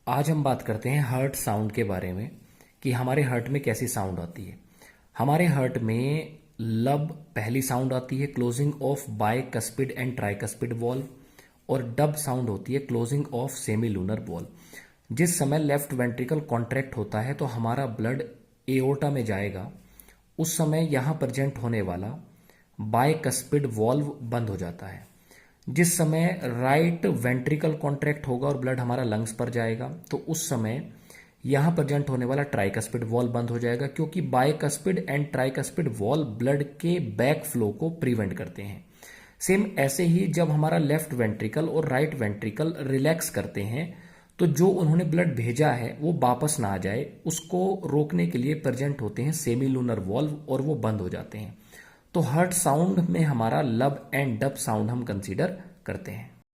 आज हम बात करते हैं हार्ट साउंड के बारे में कि हमारे हार्ट में कैसी साउंड आती है। हमारे हार्ट में लब पहली साउंड आती है closing of bicuspid and tricuspid valve, और डब साउंड होती है closing of semi lunar valve. जिस समय लेफ्ट वेंट्रिकल कॉन्ट्रैक्ट होता है तो हमारा ब्लड एओर्टा में जाएगा, उस समय यहाँ प्रेजेंट होने वाला बाइकस्पिड वॉल्व बंद हो जाता है। जिस समय राइट वेंट्रिकल कॉन्ट्रैक्ट होगा और ब्लड हमारा लंग्स पर जाएगा तो उस समय यहाँ प्रेजेंट होने वाला ट्राइकस्पिड वॉल्व बंद हो जाएगा, क्योंकि bicuspid and tricuspid valve blood के बैक फ्लो को प्रिवेंट करते हैं। सेम ऐसे ही जब हमारा लेफ्ट वेंट्रिकल और राइट वेंट्रिकल रिलैक्स करते हैं तो जो उन्होंने ब्लड भेजा है वो वापस ना आ जाए, उसको रोकने के लिए प्रेजेंट होते हैं सेमी लूनर वॉल्व और वो बंद हो जाते हैं। तो हार्ट साउंड में हमारा लब एंड डब साउंड हम कंसीडर करते हैं।